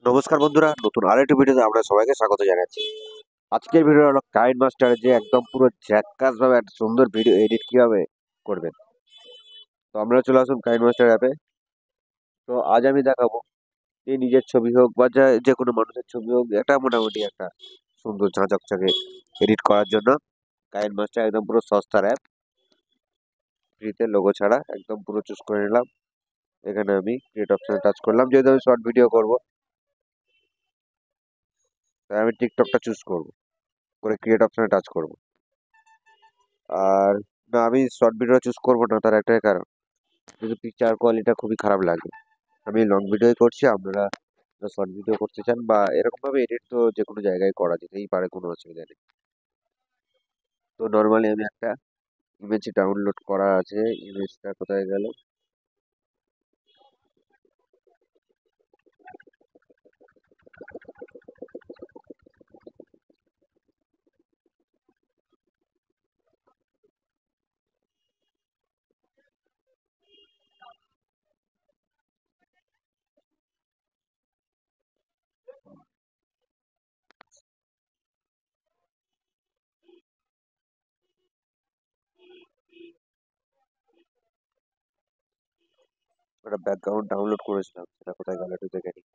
নমস্কার বন্ধুরা, নতুন আরেকটি ভিডিওতে আমরা সবাইকে স্বাগত জানাচ্ছি। আজকের ভিডিও হলো কাইন মাস্টারের যে একদম পুরো ঝ্যাক্কাস ভাবে একটা সুন্দর ভিডিও এডিট কিভাবে করবেন। তো আমরা চলে আসুন কাইন মাস্টার অ্যাপে। তো আজ আমি দেখাবো যে নিজের ছবি হোক বা যে কোনো মানুষের ছবি হোক, এটা মোটামুটি একটা সুন্দর ঝাঁচকচাকে এডিট করার জন্য কাইন মাস্টার একদম পুরো সস্তার অ্যাপ, ফ্রিতে লোগো ছাড়া একদম পুরো চুজ করে নিলাম। এখানে আমি ক্রিয়েট অপশনে টাচ করলাম, যেহেতু আমি শর্ট ভিডিও করবো তাই আমি টিকটকটা চুজ করবো, করে ক্রিয়েট অপশনে টাচ করবো। আর না, আমি শর্ট ভিডিও চুজ করবো না, তার একটাই কারণ, কিন্তু পিকচার কোয়ালিটিটা খুবই খারাপ লাগে। আমি লং ভিডিওই করছি, আপনারা শর্ট ভিডিও করতে চান বা এরকম ভাবে এডিট তো যে কোনো জায়গায় করা যেতেই পারে, কোনো অসুবিধা নেই। তো নর্মালি আমি একটা ইমেজ ডাউনলোড করা আছে, ইমেজটা কোথায় গেল, একটা ব্যাকগ্রাউন্ড ডাউনলোড করেছিলাম, সেটা কোথায় গেল একটু দেখে নিই।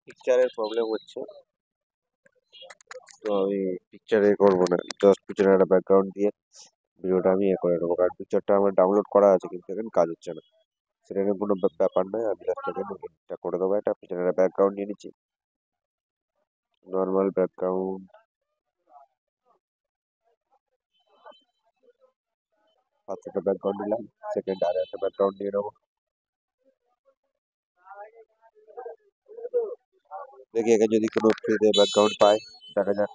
পিকচারের প্রবলেম হচ্ছে, তো আমি পিকচারে করবো না, জাস্ট পিছনে একটা ব্যাকগ্রাউন্ড দিয়ে ভিডিওটা আমি করে নেবো, কারণ পিকচারটা আমার ডাউনলোড করা আছে কিন্তু এখানে কাজ হচ্ছে না। সেটা নিয়ে কোনো ব্যাপার নয়, আমি জাস্ট এখানে এডিটটা করে দেবো। একটা পিছনে একটা ব্যাকগ্রাউন্ড নিয়ে নিচ্ছি, নর্মাল ব্যাকগ্রাউন্ড। ফার্স্ট একটা ব্যাকগ্রাউন্ড নিলাম, সেকেন্ড আর একটা ব্যাকগ্রাউন্ড নিয়ে নেবো। দেখি এখানে যদি কোনো ফ্রিতে ব্যাকগ্রাউন্ড পাই, দেখা যাক।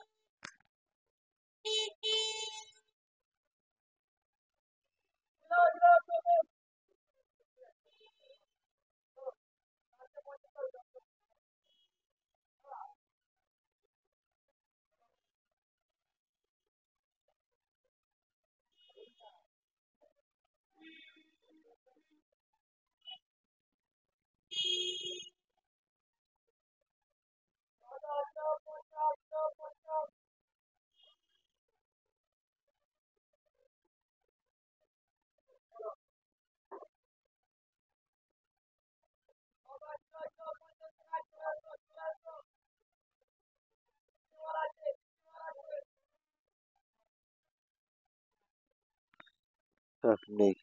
নেই,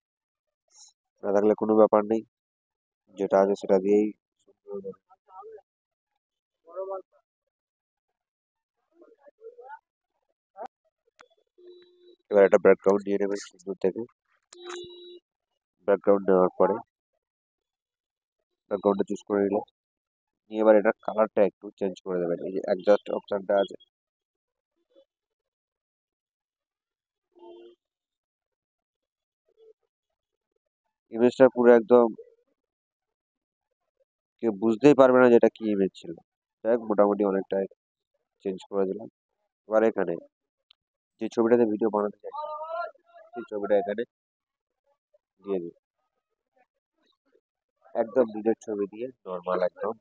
না থাকলে কোনো ব্যাপার নেই, যেটা আছে সেটা দিয়েই সুন্দর হবে। এবার একটা ব্যাকগ্রাউন্ড নিয়ে নেবেন সুন্দর থেকে। ব্যাকগ্রাউন্ড নেওয়ার পরে ব্যাকগ্রাউন্ডটা চুজ করে নিলাম, নিয়ে এবার এটার কালারটা একটু চেঞ্জ করে দেবেন। এই যে অ্যাডজাস্ট অপশনটা আছে, ইমেজটা পুরো একদম কেউ বুঝতেই পারবে না যেটা কি ইমেজ ছিল। যাই হোক, মোটামুটি অনেকটাই চেঞ্জ করে দিলাম। এবার এখানে যে ছবিটাতে ভিডিও বানাতে চাইছি, সেই ছবিটা এখানে দিয়ে দিই, একদম নিজের ছবি দিয়ে নর্মাল একদম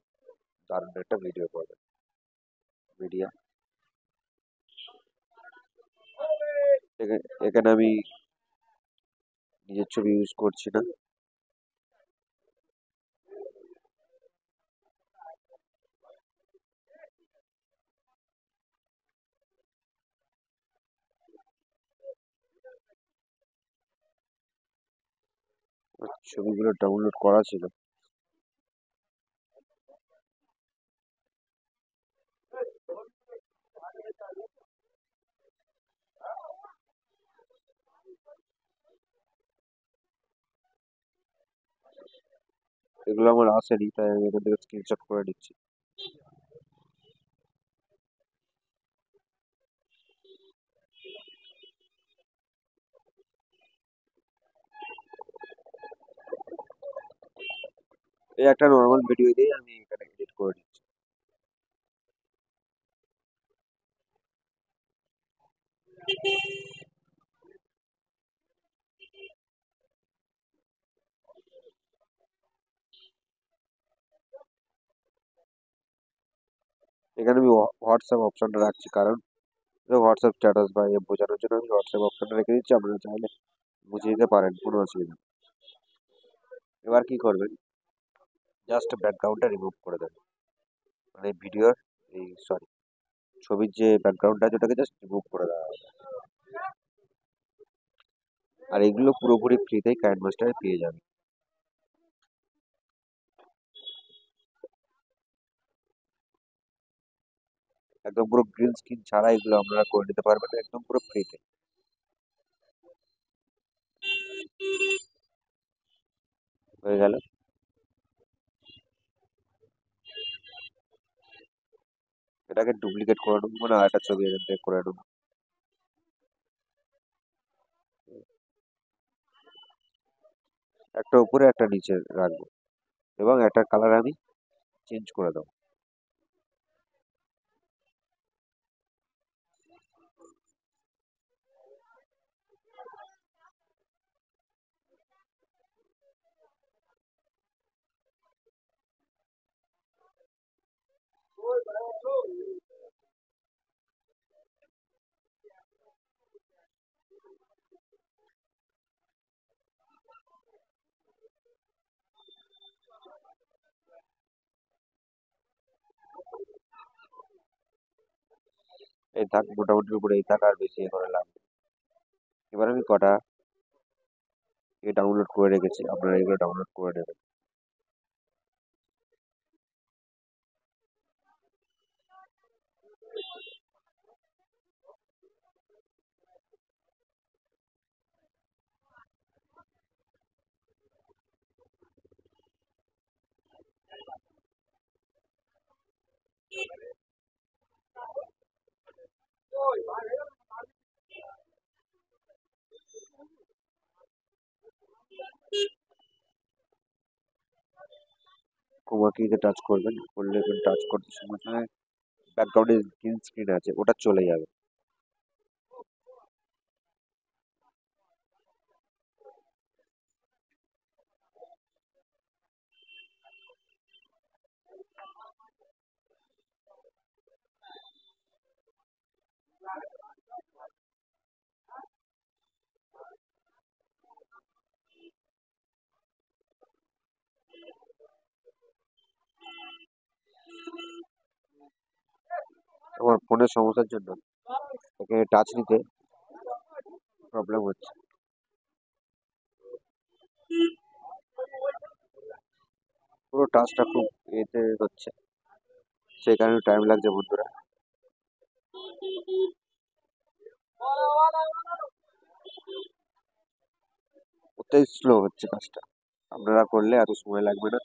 দারুণ একটা ভিডিও করবে। মিডিয়া, এখানে আমি নিজের ছবি ইউজ করছি না, ছবিগুলো ডাউনলোড করা ছিল। এগুলো আমার আসেনি, তাই আমি এখান থেকে স্ক্রিনশট করে নিচ্ছি। এই একটা নর্মাল ভিডিও দিয়ে আমি এখানে এডিট করে নিচ্ছি। এখানে আমি হোয়াটসঅ্যাপ অপশনটা রাখছি, কারণ হোয়াটসঅ্যাপ স্ট্যাটাস বা এ বোঝানোর জন্য আমি হোয়াটসঅ্যাপ অপশনটা রেখে দিচ্ছি। আপনারা চাইলে বুঝে দিতে পারেন, কোনো অসুবিধা নেই। এবার কি করবেন, জাস্ট ব্যাকগ্রাউন্ডটা রিমুভ করে দেবেন, মানে ভিডিওর এই সরি ছবির যে ব্যাকগ্রাউন্ডটা আছে ওটাকে জাস্ট রিমুভ করে দেওয়া হবে। আর এগুলো পুরোপুরি ফ্রিতেই কাইন্ড মাস্টারে পেয়ে যাবেন। একদম পুরো গ্রিন স্ক্রিন ছাড়া এগুলো আপনারা করে নিতে পারবেন একদম পুরো ফ্রিতে। হয়ে গেল। এটাকে ডুপ্লিকেট করে নেবো, মানে আরেকটা ছবি এখান থেকে করে নেবো। একটা উপরে একটা নিচে রাখবো, এবং একটা কালার আমি চেঞ্জ করে দেবো। এই থাক, মোটামুটি উপরে এই থাক, আর বেশি এ করে লাভ নেই। এবার আমি কটা ডাউনলোড করে রেখেছি, আপনারা এগুলো ডাউনলোড করে নেবেন। কোমাকিতে টাচ করবেন, করলে টাচ করতে সময় সময় ব্যাকগ্রাউন্ডে গ্রিন স্ক্রিন আছে ওটা চলে যাবে। আমার ফোনের সমস্যার জন্য এখানে টাচ নিতে প্রবলেম হচ্ছে। পুরো টাচটা খুব এতে হচ্ছে, সেই কারণে টাইম লাগছে বন্ধুরা। ওটাই স্লো হচ্ছে কাজটা। আপনারা করলে এত সময় লাগবে না,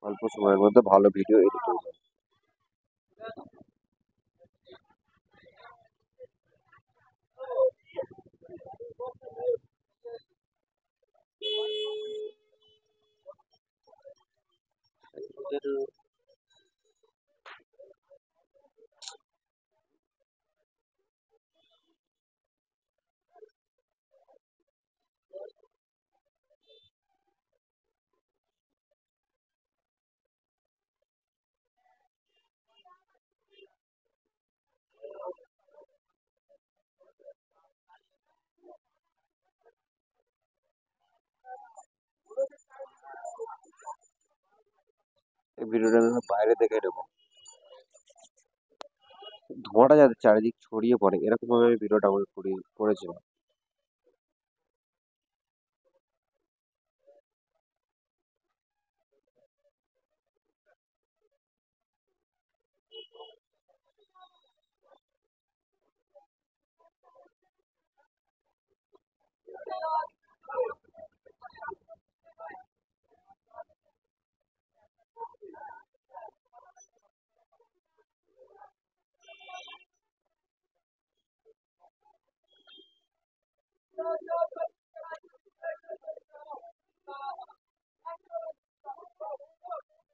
অল্প সময়ের মধ্যে ভালো ভিডিও এডিট হয়ে যাবে। এই ভিডিওটা আমি বাইরে দেখে নেবো, ধোঁয়াটা যাতে চারিদিক ছড়িয়ে পড়ে এরকম ভাবে আমি ভিডিও ডাউনলোড করেছিলাম।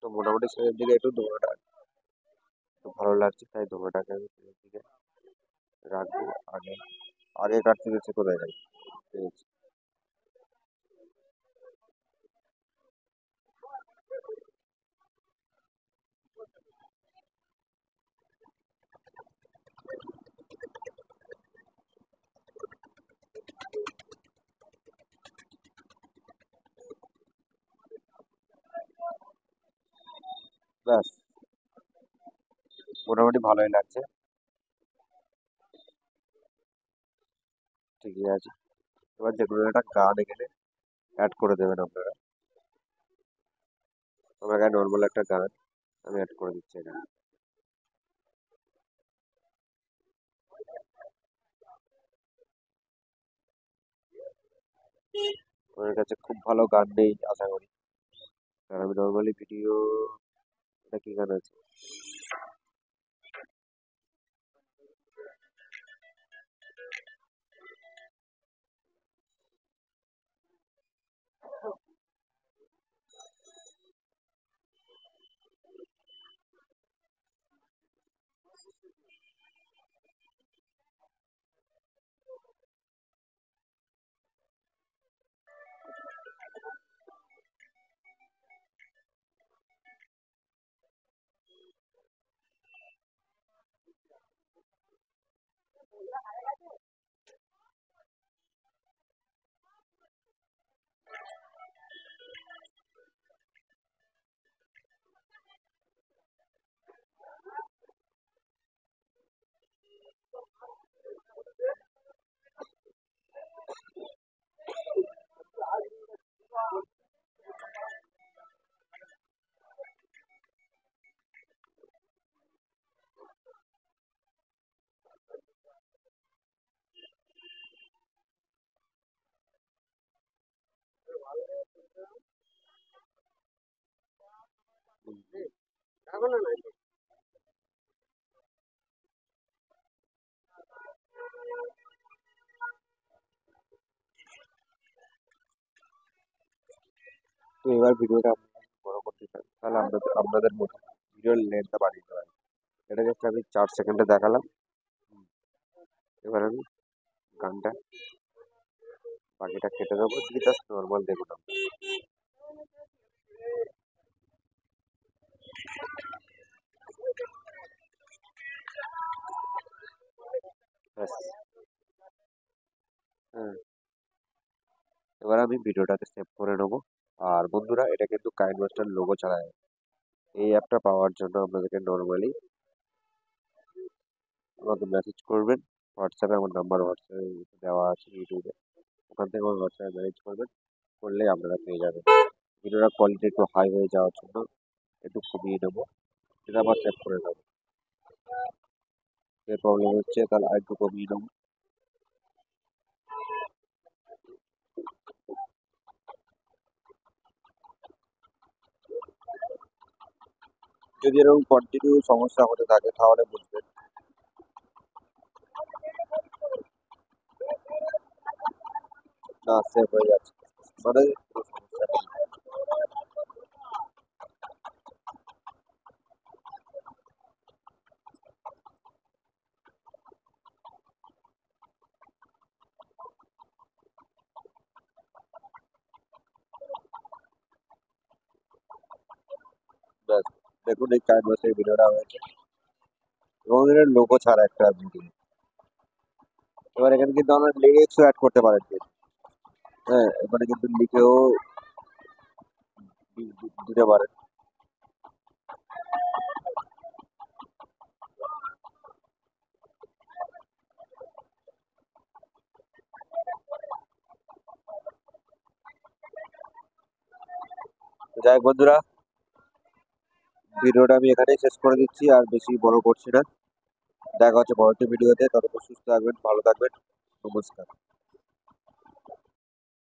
তো মোটামুটি শেষের দিকে একটু ধোঁয়াটা একটু ভালো লাগছে, তাই ধোঁয়াটাকে আমি শেষের দিকে রাখবো। আগে আগে কাটতে গেছে কোথায় যাই, পেয়েছি। ব্যাস, মোটামুটি ভালোই লাগছে, ঠিকই আছে। এবার যে কোনো একটা গান এখানে অ্যাড করে দেবেন আপনারা। আমার গায়ে নর্মাল একটা গান আমি অ্যাড করে দিচ্ছি এখানে। আমার কাছে খুব ভালো গান নেই আশা করি, কারণ আমি নর্মালি ভিডিও, এটা কি গান আছে? তো এবার ভিডিওটা বড় করতে চাই, তাহলে আপনাদের মতো ভিডিওর লেন্থটা বাড়িয়ে দিতে পারি। এটা জাস্ট আমি 4 সেকেন্ডে দেখালাম। এবার আমি গানটা বাকিটা কেটে দেবো, দিয়ে জাস্ট নর্মাল দেখুন আপনারা। ব্যাস। হ্যাঁ, এবার আমি ভিডিওটাকে সেভ করে নেবো। আর বন্ধুরা, এটা কিন্তু কাইন মাস্টার লোগো ছাড়া। এই অ্যাপটা পাওয়ার জন্য আপনাদেরকে নর্মালি আমাকে মেসেজ করবেন হোয়াটসঅ্যাপে। আমার নাম্বার হোয়াটসঅ্যাপে দেওয়া আছে ইউটিউবে, ওখান থেকে আমার হোয়াটসঅ্যাপে মেসেজ করবেন, করলেই আপনারা পেয়ে যাবেন। ভিডিওটা কোয়ালিটি একটু হাই হয়ে যাওয়ার জন্য একটু কমিয়ে নেবো, সেটা আবার সেভ করে নেবো। যে প্রবলেম হচ্ছে তাহলে আর একটু কমিয়ে নেবো। যদি এরকম কন্টিনিউ সমস্যা হতে থাকে তাহলে বুঝবেন। না, সেভ হয়ে যাচ্ছে, মানে কোনো সমস্যা নেই। ব্যাস, দেখুন এই 4 মাসের ভিডিওটা হয়েছে এবং এর লোগো ছাড়া একটা ভিডিও। এবার এখানে কিন্তু আমরা লিরিক্সও অ্যাড করতে পারেন কিন্তু। হ্যাঁ, এখানে কিন্তু লিখেও দিতে পারেন। তো যাই হোক বন্ধুরা, ভিডিওটা আমি এখানেই শেষ করে দিচ্ছি, আর বেশি বড় করছি না। দেখা হচ্ছে পরবর্তী ভিডিওতে, ততক্ষণ সুস্থ থাকবেন, ভালো থাকবেন, নমস্কার।